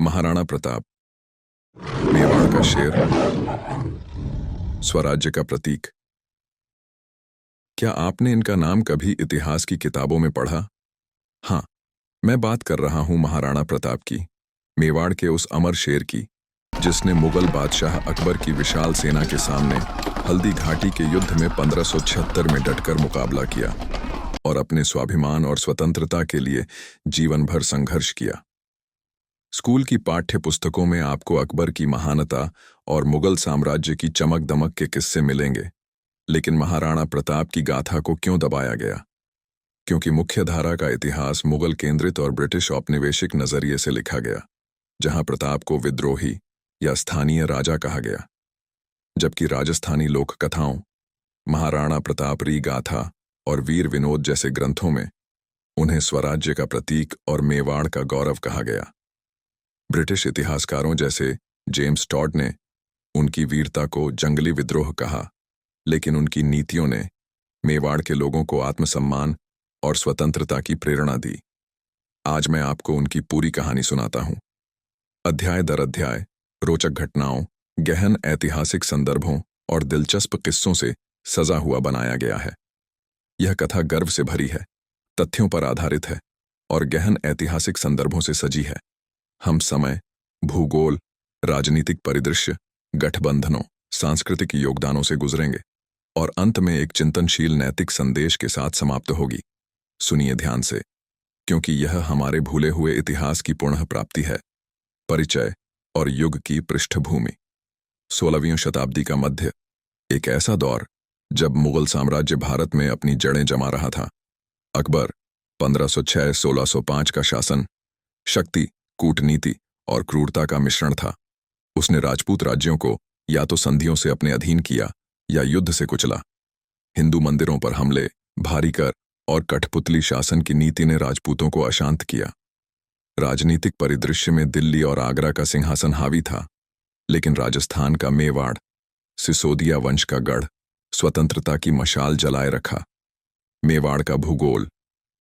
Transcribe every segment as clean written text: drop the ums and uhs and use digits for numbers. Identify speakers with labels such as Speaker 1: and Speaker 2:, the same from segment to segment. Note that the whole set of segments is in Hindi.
Speaker 1: महाराणा प्रताप, मेवाड़ का शेर, स्वराज्य का प्रतीक। क्या आपने इनका नाम कभी इतिहास की किताबों में पढ़ा? हाँ, मैं बात कर रहा हूं महाराणा प्रताप की, मेवाड़ के उस अमर शेर की, जिसने मुगल बादशाह अकबर की विशाल सेना के सामने हल्दी घाटी के युद्ध में 1576 में डटकर मुकाबला किया और अपने स्वाभिमान और स्वतंत्रता के लिए जीवन भर संघर्ष किया। स्कूल की पाठ्य पुस्तकों में आपको अकबर की महानता और मुगल साम्राज्य की चमक दमक के किस्से मिलेंगे, लेकिन महाराणा प्रताप की गाथा को क्यों दबाया गया? क्योंकि मुख्यधारा का इतिहास मुगल केंद्रित और ब्रिटिश औपनिवेशिक नजरिए से लिखा गया, जहां प्रताप को विद्रोही या स्थानीय राजा कहा गया, जबकि राजस्थानी लोक कथाओं, महाराणा प्रताप री गाथा और वीर विनोद जैसे ग्रंथों में उन्हें स्वराज्य का प्रतीक और मेवाड़ का गौरव कहा गया। ब्रिटिश इतिहासकारों जैसे जेम्स टॉड ने उनकी वीरता को जंगली विद्रोह कहा, लेकिन उनकी नीतियों ने मेवाड़ के लोगों को आत्मसम्मान और स्वतंत्रता की प्रेरणा दी। आज मैं आपको उनकी पूरी कहानी सुनाता हूं। अध्याय दर अध्याय रोचक घटनाओं, गहन ऐतिहासिक संदर्भों और दिलचस्प किस्सों से सजा हुआ बनाया गया है। यह कथा गर्व से भरी है, तथ्यों पर आधारित है और गहन ऐतिहासिक संदर्भों से सजी है। हम समय, भूगोल, राजनीतिक परिदृश्य, गठबंधनों, सांस्कृतिक योगदानों से गुजरेंगे और अंत में एक चिंतनशील नैतिक संदेश के साथ समाप्त होगी। सुनिए ध्यान से, क्योंकि यह हमारे भूले हुए इतिहास की पुनः प्राप्ति है। परिचय और युग की पृष्ठभूमि। 16वीं शताब्दी का मध्य, एक ऐसा दौर जब मुगल साम्राज्य भारत में अपनी जड़ें जमा रहा था। अकबर 1506-1605 का शासन शक्ति, कूटनीति और क्रूरता का मिश्रण था। उसने राजपूत राज्यों को या तो संधियों से अपने अधीन किया या युद्ध से कुचला। हिंदू मंदिरों पर हमले, भारी कर और कठपुतली शासन की नीति ने राजपूतों को अशांत किया। राजनीतिक परिदृश्य में दिल्ली और आगरा का सिंहासन हावी था, लेकिन राजस्थान का मेवाड़, सिसोदिया वंश का गढ़, स्वतंत्रता की मशाल जलाए रखा। मेवाड़ का भूगोल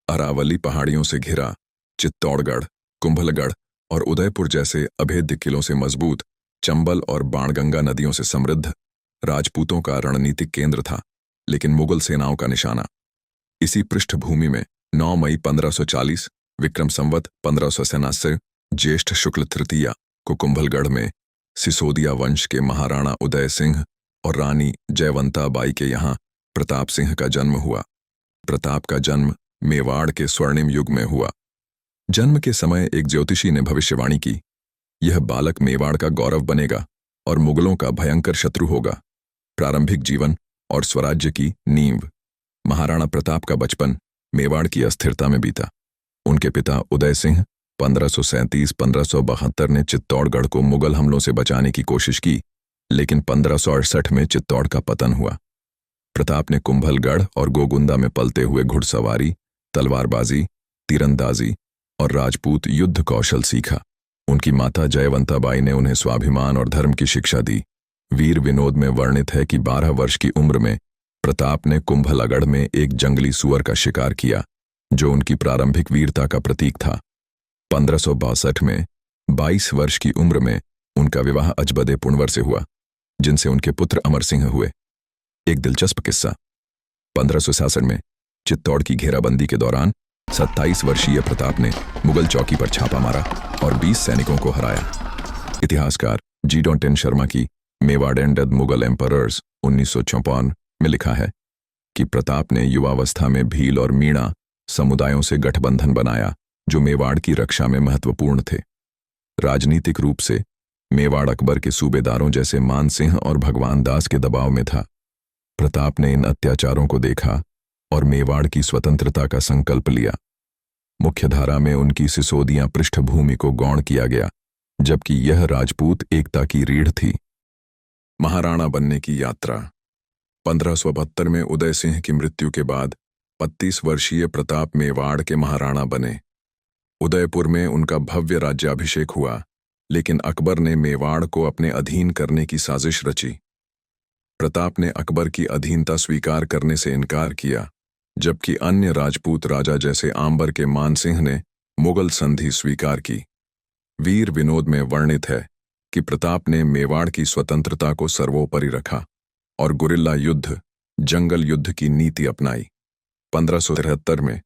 Speaker 1: अरावली पहाड़ियों से घिरा, चित्तौड़गढ़, कुंभलगढ़ और उदयपुर जैसे अभेद्य किलों से मजबूत, चंबल और बाणगंगा नदियों से समृद्ध, राजपूतों का रणनीतिक केंद्र था, लेकिन मुगल सेनाओं का निशाना। इसी पृष्ठभूमि में 9 मई 1540 विक्रम संवत 1587 ज्येष्ठ शुक्ल तृतीया को कुंभलगढ़ में सिसोदिया वंश के महाराणा उदय सिंह और रानी जयवंता बाई के यहाँ प्रताप सिंह का जन्म हुआ। प्रताप का जन्म मेवाड़ के स्वर्णिम युग में हुआ। जन्म के समय एक ज्योतिषी ने भविष्यवाणी की, यह बालक मेवाड़ का गौरव बनेगा और मुगलों का भयंकर शत्रु होगा। प्रारंभिक जीवन और स्वराज्य की नींव। महाराणा प्रताप का बचपन मेवाड़ की अस्थिरता में बीता। उनके पिता उदय सिंह 1537-1572 ने चित्तौड़गढ़ को मुगल हमलों से बचाने की कोशिश की, लेकिन 1568 में चित्तौड़ का पतन हुआ। प्रताप ने कुंभलगढ़ और गोगुंदा में पलते हुए घुड़सवारी, तलवारबाजी, तीरंदाजी और राजपूत युद्ध कौशल सीखा। उनकी माता जयवंता बाई ने उन्हें स्वाभिमान और धर्म की शिक्षा दी। वीर विनोद में वर्णित है कि 12 वर्ष की उम्र में प्रताप ने कुंभलगढ़ में एक जंगली सुअर का शिकार किया, जो उनकी प्रारंभिक वीरता का प्रतीक था। 1562 में 22 वर्ष की उम्र में उनका विवाह अजबदे पुणवर से हुआ, जिनसे उनके पुत्र अमर सिंह हुए। एक दिलचस्प किस्सा, 1566 में चित्तौड़ की घेराबंदी के दौरान 27 वर्षीय प्रताप ने मुगल चौकी पर छापा मारा और 20 सैनिकों को हराया। इतिहासकार जी डॉन्टेन शर्मा की Mewar and the Mughal emperors 1954 में लिखा है कि प्रताप ने युवावस्था में भील और मीणा समुदायों से गठबंधन बनाया, जो मेवाड़ की रक्षा में महत्वपूर्ण थे। राजनीतिक रूप से मेवाड़ अकबर के सूबेदारों जैसे मान सिंह और भगवान दास के दबाव में था। प्रताप ने इन अत्याचारों को देखा और मेवाड़ की स्वतंत्रता का संकल्प लिया। मुख्यधारा में उनकी सिसोदिया पृष्ठभूमि को गौण किया गया, जबकि यह राजपूत एकता की रीढ़ थी। महाराणा बनने की यात्रा। 1572 में उदय सिंह की मृत्यु के बाद 32 वर्षीय प्रताप मेवाड़ के महाराणा बने। उदयपुर में उनका भव्य राज्याभिषेक हुआ, लेकिन अकबर ने मेवाड़ को अपने अधीन करने की साजिश रची। प्रताप ने अकबर की अधीनता स्वीकार करने से इनकार किया, जबकि अन्य राजपूत राजा जैसे आंबर के मान सिंह ने मुगल संधि स्वीकार की। वीर विनोद में वर्णित है कि प्रताप ने मेवाड़ की स्वतंत्रता को सर्वोपरि रखा और गुरिल्ला युद्ध, जंगल युद्ध की नीति अपनाई। 1573 में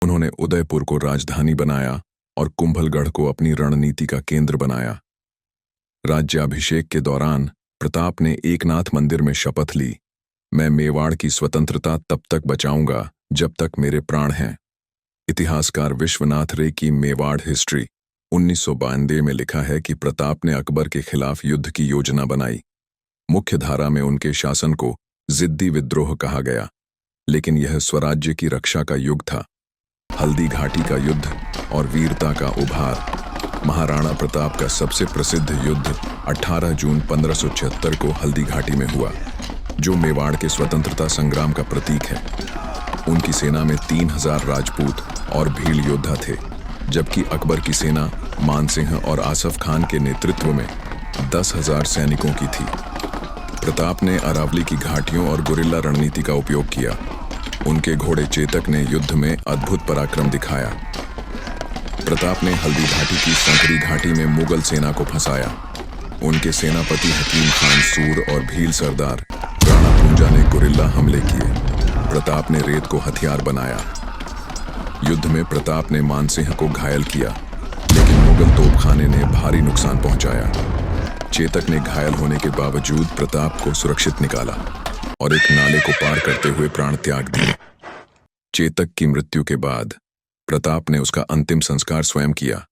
Speaker 1: उन्होंने उदयपुर को राजधानी बनाया और कुंभलगढ़ को अपनी रणनीति का केंद्र बनाया। राज्याभिषेक के दौरान प्रताप ने एकनाथ मंदिर में शपथ ली, मैं मेवाड़ की स्वतंत्रता तब तक बचाऊंगा जब तक मेरे प्राण हैं। इतिहासकार विश्वनाथ रे की मेवाड़ हिस्ट्री 1992 में लिखा है कि प्रताप ने अकबर के खिलाफ युद्ध की योजना बनाई। मुख्य धारा में उनके शासन को जिद्दी विद्रोह कहा गया, लेकिन यह स्वराज्य की रक्षा का युग था। हल्दी घाटी का युद्ध और वीरता का उभार। महाराणा प्रताप का सबसे प्रसिद्ध युद्ध 18 जून 1576 को हल्दी घाटी में हुआ, जो मेवाड़ के स्वतंत्रता संग्राम का प्रतीक है। उनकी सेना में 3000 राजपूत और भील योद्धा थे, जबकि अकबर की सेना मानसिंह और आसफ खान के नेतृत्व में 10,000 सैनिकों की थी। प्रताप ने अरावली की घाटियों और गुरिल्ला रणनीति का उपयोग किया। उनके घोड़े चेतक ने युद्ध में अद्भुत पराक्रम दिखाया। प्रताप ने हल्दी घाटी की संकरी घाटी में मुगल सेना को फंसाया। उनके सेनापति हकीम खान सूर और भील सरदार राणा पूंजा ने गुरिल्ला हमले किए। प्रताप ने रेत को हथियार बनाया। युद्ध में प्रताप ने मानसिंह को घायल किया, लेकिन मुगल तोपखाने ने भारी नुकसान पहुंचाया। चेतक ने घायल होने के बावजूद प्रताप को सुरक्षित निकाला और एक नाले को पार करते हुए प्राण त्याग दिए। चेतक की मृत्यु के बाद प्रताप ने उसका अंतिम संस्कार स्वयं किया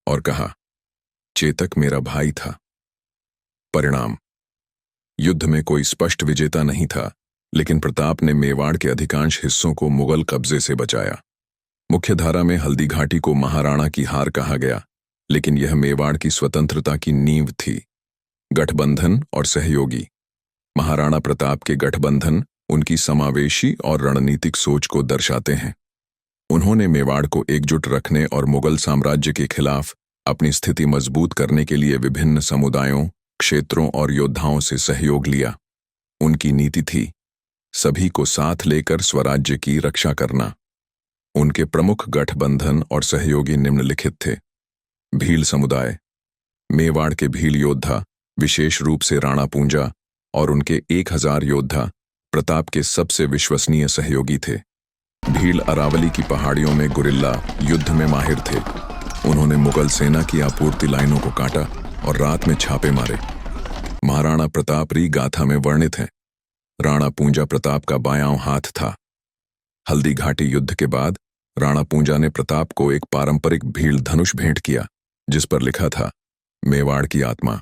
Speaker 1: और कहा, चेतक मेरा भाई था। परिणाम, युद्ध में कोई स्पष्ट विजेता नहीं था, लेकिन प्रताप ने मेवाड़ के अधिकांश हिस्सों को मुगल कब्जे से बचाया। मुख्य धारा में हल्दी घाटी को महाराणा की हार कहा गया, लेकिन यह मेवाड़ की स्वतंत्रता की नींव थी। गठबंधन और सहयोगी। महाराणा प्रताप के गठबंधन उनकी समावेशी और रणनीतिक सोच को दर्शाते हैं। उन्होंने मेवाड़ को एकजुट रखने और मुगल साम्राज्य के खिलाफ अपनी स्थिति मजबूत करने के लिए विभिन्न समुदायों, क्षेत्रों और योद्धाओं से सहयोग लिया। उनकी नीति थी सभी को साथ लेकर स्वराज्य की रक्षा करना। उनके प्रमुख गठबंधन और सहयोगी निम्नलिखित थे। भील समुदाय। मेवाड़ के भील योद्धा, विशेष रूप से राणा पूंजा और उनके 1000 योद्धा प्रताप के सबसे विश्वसनीय सहयोगी थे। भील अरावली की पहाड़ियों में गुरिल्ला युद्ध में माहिर थे। उन्होंने मुगल सेना की आपूर्ति लाइनों को काटा और रात में छापे मारे। महाराणा प्रताप री गाथा में वर्णित है। राणा पूंजा प्रताप का बायां हाथ था। हल्दी घाटी युद्ध के बाद राणा पूंजा ने प्रताप को एक पारंपरिक भील धनुष भेंट किया, जिस पर लिखा था, मेवाड़ की आत्मा।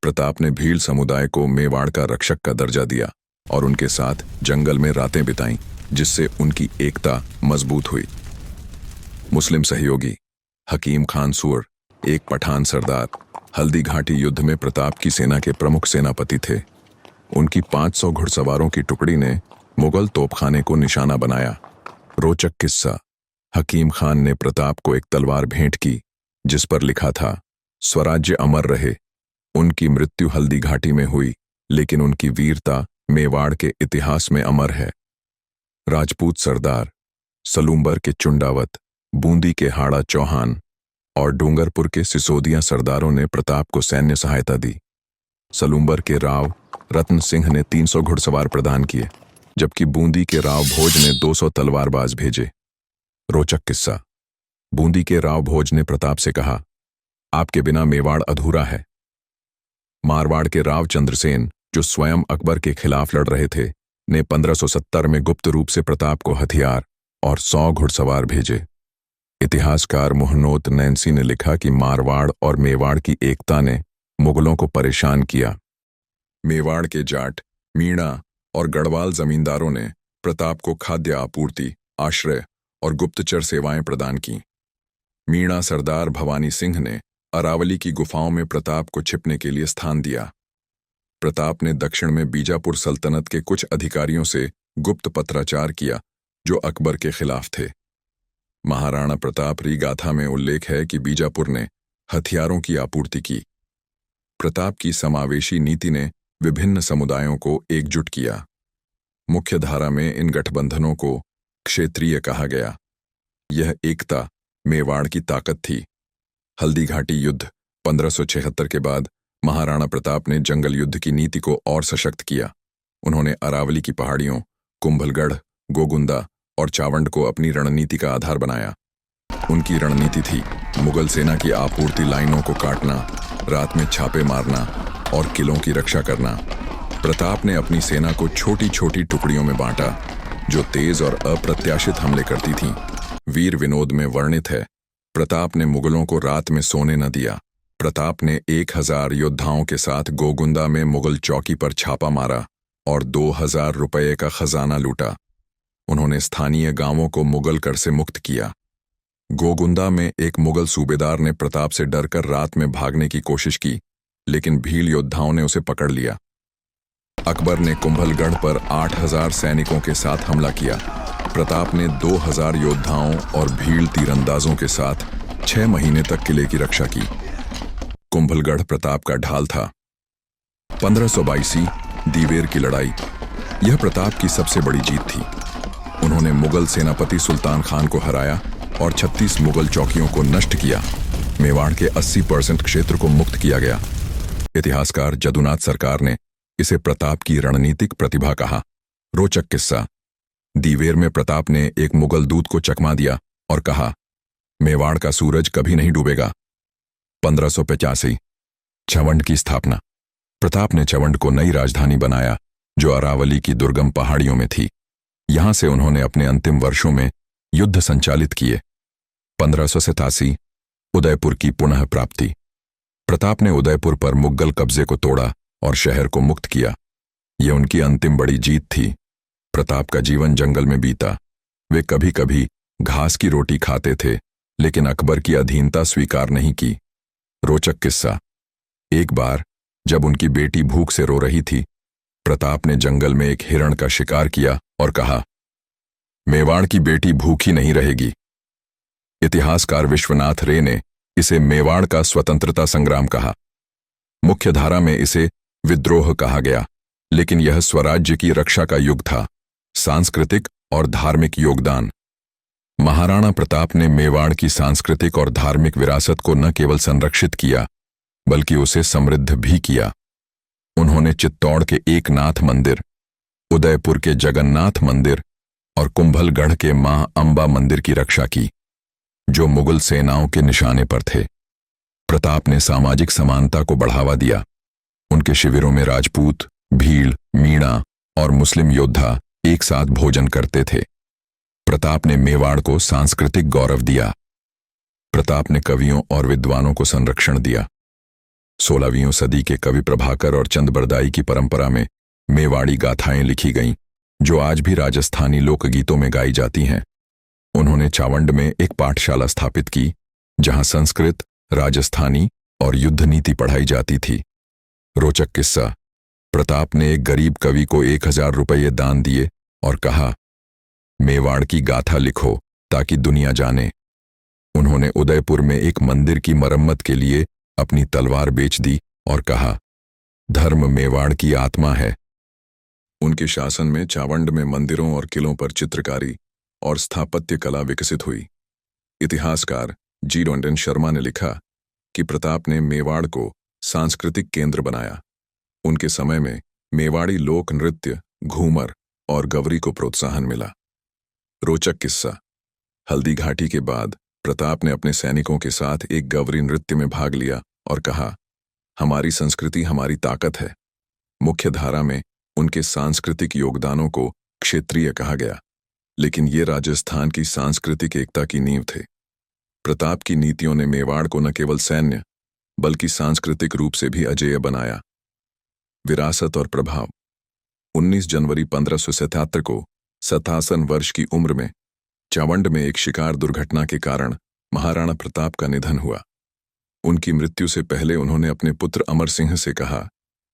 Speaker 1: प्रताप ने भील समुदाय को मेवाड़ का रक्षक का दर्जा दिया और उनके साथ जंगल में रातें बिताईं, जिससे उनकी एकता मजबूत हुई। मुस्लिम सहयोगी। हकीम खान सूर, एक पठान सरदार, हल्दी घाटी युद्ध में प्रताप की सेना के प्रमुख सेनापति थे। उनकी 500 घुड़सवारों की टुकड़ी ने मुगल तोपखाने को निशाना बनाया। रोचक किस्सा, हकीम खान ने प्रताप को एक तलवार भेंट की, जिस पर लिखा था, स्वराज्य अमर रहे। उनकी मृत्यु हल्दी घाटी में हुई, लेकिन उनकी वीरता मेवाड़ के इतिहास में अमर है। राजपूत सरदार। सलूम्बर के चुंडावत, बूंदी के हाड़ा चौहान और डूंगरपुर के सिसोदिया सरदारों ने प्रताप को सैन्य सहायता दी। सलूम्बर के राव रत्न सिंह ने 300 घुड़सवार प्रदान किए, जबकि बूंदी के राव भोज ने 200 तलवारबाज भेजे। रोचक किस्सा, बूंदी के राव भोज ने प्रताप से कहा, आपके बिना मेवाड़ अधूरा है। मारवाड़ के राव चंद्रसेन, जो स्वयं अकबर के खिलाफ लड़ रहे थे, ने 1570 में गुप्त रूप से प्रताप को हथियार और 100 घुड़सवार भेजे। इतिहासकार मुहनोत नैन्सी ने लिखा कि मारवाड़ और मेवाड़ की एकता ने मुगलों को परेशान किया। मेवाड़ के जाट, मीणा और गढ़वाल जमींदारों ने प्रताप को खाद्य आपूर्ति, आश्रय और गुप्तचर सेवाएं प्रदान की। मीणा सरदार भवानी सिंह ने अरावली की गुफाओं में प्रताप को छिपने के लिए स्थान दिया। प्रताप ने दक्षिण में बीजापुर सल्तनत के कुछ अधिकारियों से गुप्त पत्राचार किया, जो अकबर के खिलाफ थे। महाराणा प्रताप री गाथा में उल्लेख है कि बीजापुर ने हथियारों की आपूर्ति की। प्रताप की समावेशी नीति ने विभिन्न समुदायों को एकजुट किया। मुख्य धारा में इन गठबंधनों को क्षेत्रीय कहा गया। यह एकता मेवाड़ की ताकत थी। हल्दी घाटी युद्ध 1576 के बाद महाराणा प्रताप ने जंगल युद्ध की नीति को और सशक्त किया। उन्होंने अरावली की पहाड़ियों, कुंभलगढ़, गोगुंदा और चावंड को अपनी रणनीति का आधार बनाया। उनकी रणनीति थी मुगल सेना की आपूर्ति लाइनों को काटना, रात में छापे मारना और किलों की रक्षा करना। प्रताप ने अपनी सेना को छोटी छोटी टुकड़ियों में बांटा, जो तेज और अप्रत्याशित हमले करती थीं। वीर विनोद में वर्णित है, प्रताप ने मुगलों को रात में सोने न दिया। प्रताप ने 1000 योद्धाओं के साथ गोगुंदा में मुगल चौकी पर छापा मारा और 2000 रुपये का खजाना लूटा। उन्होंने स्थानीय गांवों को मुगल कर से मुक्त किया। गोगुंदा में एक मुगल सूबेदार ने प्रताप से डरकर रात में भागने की कोशिश की, लेकिन भील योद्धाओं ने उसे पकड़ लिया। अकबर ने कुंभलगढ़ पर 8000 सैनिकों के साथ हमला किया। प्रताप ने 2000 योद्धाओं और भील तीरंदाजों के साथ 6 महीने तक किले की रक्षा की। कुंभलगढ़ प्रताप का ढाल था। 1522 दीवेर की लड़ाई, यह प्रताप की सबसे बड़ी जीत थी। उन्होंने मुगल सेनापति सुल्तान खान को हराया और 36 मुगल चौकियों को नष्ट किया। मेवाड़ के 80% क्षेत्र को मुक्त किया गया। इतिहासकार जदुनाथ सरकार ने इसे प्रताप की रणनीतिक प्रतिभा कहा। रोचक किस्सा, दीवेर में प्रताप ने एक मुगल दूत को चकमा दिया और कहा, मेवाड़ का सूरज कभी नहीं डूबेगा। 1585 चवंड की स्थापना, प्रताप ने चवंड को नई राजधानी बनाया, जो अरावली की दुर्गम पहाड़ियों में थी। यहां से उन्होंने अपने अंतिम वर्षों में युद्ध संचालित किए। 1587 उदयपुर की पुनः प्राप्ति, प्रताप ने उदयपुर पर मुगल कब्जे को तोड़ा और शहर को मुक्त किया। यह उनकी अंतिम बड़ी जीत थी। प्रताप का जीवन जंगल में बीता। वे कभी कभी घास की रोटी खाते थे, लेकिन अकबर की अधीनता स्वीकार नहीं की। रोचक किस्सा, एक बार जब उनकी बेटी भूख से रो रही थी, प्रताप ने जंगल में एक हिरण का शिकार किया और कहा, मेवाड़ की बेटी भूखी नहीं रहेगी। इतिहासकार विश्वनाथ रे ने इसे मेवाड़ का स्वतंत्रता संग्राम कहा। मुख्य धारा में इसे विद्रोह कहा गया, लेकिन यह स्वराज्य की रक्षा का युग था। सांस्कृतिक और धार्मिक योगदान, महाराणा प्रताप ने मेवाड़ की सांस्कृतिक और धार्मिक विरासत को न केवल संरक्षित किया, बल्कि उसे समृद्ध भी किया। उन्होंने चित्तौड़ के एकनाथ मंदिर, उदयपुर के जगन्नाथ मंदिर और कुंभलगढ़ के मां अंबा मंदिर की रक्षा की, जो मुगल सेनाओं के निशाने पर थे। प्रताप ने सामाजिक समानता को बढ़ावा दिया। उनके शिविरों में राजपूत, भील, मीणा और मुस्लिम योद्धा एक साथ भोजन करते थे। प्रताप ने मेवाड़ को सांस्कृतिक गौरव दिया। प्रताप ने कवियों और विद्वानों को संरक्षण दिया। 16वीं सदी के कवि प्रभाकर और चंद की परंपरा में मेवाड़ी गाथाएं लिखी गईं, जो आज भी राजस्थानी लोकगीतों में गाई जाती हैं। उन्होंने चावंड में एक पाठशाला स्थापित की, जहां संस्कृत, राजस्थानी और युद्ध नीति पढ़ाई जाती थी। रोचक किस्सा, प्रताप ने एक गरीब कवि को 1000 रुपये दान दिए और कहा, मेवाड़ की गाथा लिखो ताकि दुनिया जाने। उन्होंने उदयपुर में एक मंदिर की मरम्मत के लिए अपनी तलवार बेच दी और कहा, धर्म मेवाड़ की आत्मा है। उनके शासन में चावंड में मंदिरों और किलों पर चित्रकारी और स्थापत्य कला विकसित हुई। इतिहासकार जी रोंडन शर्मा ने लिखा कि प्रताप ने मेवाड़ को सांस्कृतिक केंद्र बनाया। उनके समय में मेवाड़ी लोक नृत्य, घूमर और गवरी को प्रोत्साहन मिला। रोचक किस्सा, हल्दी घाटी के बाद प्रताप ने अपने सैनिकों के साथ एक गवरी नृत्य में भाग लिया और कहा, हमारी संस्कृति हमारी ताकत है। मुख्य धारा में उनके सांस्कृतिक योगदानों को क्षेत्रीय कहा गया, लेकिन ये राजस्थान की सांस्कृतिक एकता की नींव थे। प्रताप की नीतियों ने मेवाड़ को न केवल सैन्य बल्कि सांस्कृतिक रूप से भी अजेय बनाया। विरासत और प्रभाव, 19 जनवरी 1577 को 57 वर्ष की उम्र में चावंड में एक शिकार दुर्घटना के कारण महाराणा प्रताप का निधन हुआ। उनकी मृत्यु से पहले उन्होंने अपने पुत्र अमर सिंह से कहा,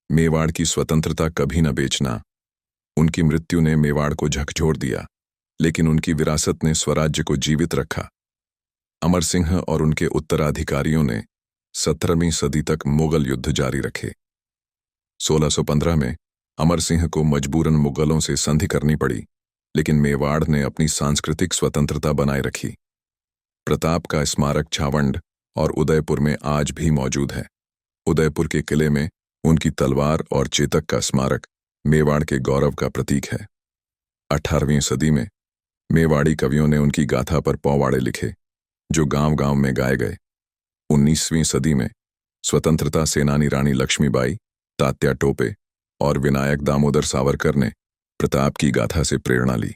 Speaker 1: मेवाड़ की स्वतंत्रता कभी न बेचना। उनकी मृत्यु ने मेवाड़ को झकझोर दिया, लेकिन उनकी विरासत ने स्वराज्य को जीवित रखा। अमर सिंह और उनके उत्तराधिकारियों ने 17वीं सदी तक मुगल युद्ध जारी रखे। 1615 में अमर सिंह को मजबूरन मुगलों से संधि करनी पड़ी, लेकिन मेवाड़ ने अपनी सांस्कृतिक स्वतंत्रता बनाए रखी। प्रताप का स्मारक चावंड और उदयपुर में आज भी मौजूद है। उदयपुर के किले में उनकी तलवार और चेतक का स्मारक मेवाड़ के गौरव का प्रतीक है। 18वीं सदी में मेवाड़ी कवियों ने उनकी गाथा पर पौवाड़े लिखे, जो गांव-गांव में गाए गए। 19वीं सदी में स्वतंत्रता सेनानी रानी लक्ष्मीबाई, तात्या टोपे और विनायक दामोदर सावरकर ने प्रताप की गाथा से प्रेरणा ली।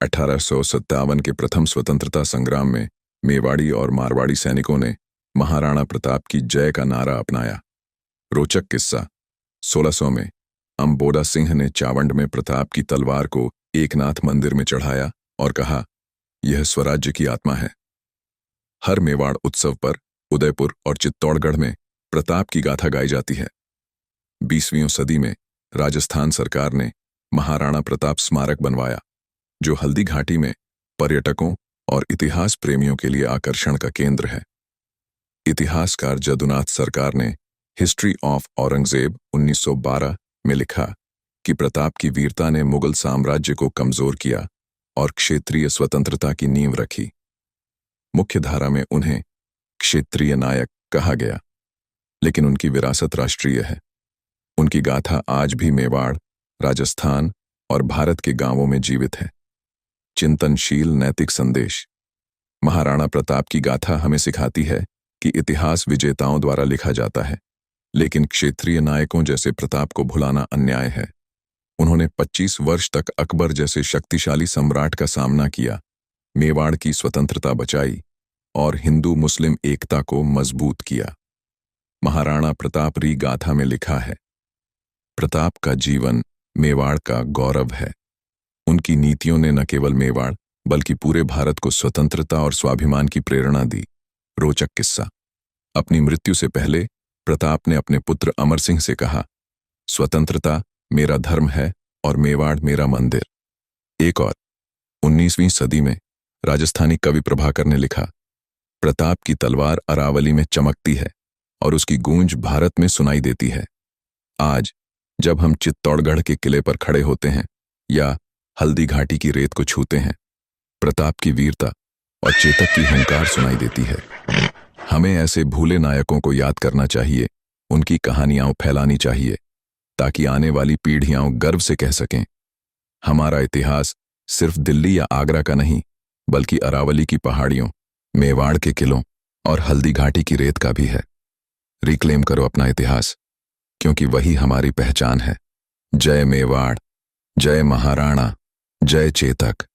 Speaker 1: 1857 के प्रथम स्वतंत्रता संग्राम में मेवाड़ी और मारवाड़ी सैनिकों ने महाराणा प्रताप की जय का नारा अपनाया। रोचक किस्सा, 1600 में अंबोदा सिंह ने चावंड में प्रताप की तलवार को एकनाथ मंदिर में चढ़ाया और कहा, यह स्वराज्य की आत्मा है। हर मेवाड़ उत्सव पर उदयपुर और चित्तौड़गढ़ में प्रताप की गाथा गाई जाती है। 20वीं सदी में राजस्थान सरकार ने महाराणा प्रताप स्मारक बनवाया, जो हल्दी घाटी में पर्यटकों और इतिहास प्रेमियों के लिए आकर्षण का केंद्र है। इतिहासकार जदुनाथ सरकार ने हिस्ट्री ऑफ औरंगजेब 1912 में लिखा कि प्रताप की वीरता ने मुगल साम्राज्य को कमजोर किया और क्षेत्रीय स्वतंत्रता की नींव रखी। मुख्य धारा में उन्हें क्षेत्रीय नायक कहा गया, लेकिन उनकी विरासत राष्ट्रीय है। उनकी गाथा आज भी मेवाड़, राजस्थान और भारत के गांवों में जीवित है। चिंतनशील नैतिक संदेश। महाराणा प्रताप की गाथा हमें सिखाती है कि इतिहास विजेताओं द्वारा लिखा जाता है, लेकिन क्षेत्रीय नायकों जैसे प्रताप को भुलाना अन्याय है। उन्होंने 25 वर्ष तक अकबर जैसे शक्तिशाली सम्राट का सामना किया, मेवाड़ की स्वतंत्रता बचाई और हिंदू मुस्लिम एकता को मजबूत किया। महाराणा प्रताप री गाथा में लिखा है, प्रताप का जीवन मेवाड़ का गौरव है। उनकी नीतियों ने न केवल मेवाड़ बल्कि पूरे भारत को स्वतंत्रता और स्वाभिमान की प्रेरणा दी। रोचक किस्सा, अपनी मृत्यु से पहले प्रताप ने अपने पुत्र अमर सिंह से कहा, स्वतंत्रता मेरा धर्म है और मेवाड़ मेरा मंदिर। एक और 19वीं सदी में राजस्थानी कवि प्रभाकर ने लिखा, प्रताप की तलवार अरावली में चमकती है और उसकी गूंज भारत में सुनाई देती है। आज जब हम चित्तौड़गढ़ के किले पर खड़े होते हैं या हल्दी घाटी की रेत को छूते हैं, प्रताप की वीरता और चेतक की हुंकार सुनाई देती है। हमें ऐसे भूले नायकों को याद करना चाहिए, उनकी कहानियां फैलानी चाहिए, ताकि आने वाली पीढ़ियां गर्व से कह सकें, हमारा इतिहास सिर्फ दिल्ली या आगरा का नहीं, बल्कि अरावली की पहाड़ियों, मेवाड़ के किलों और हल्दी घाटी की रेत का भी है। रिक्लेम करो अपना इतिहास, क्योंकि वही हमारी पहचान है। जय मेवाड़, जय महाराणा, जय चेतक।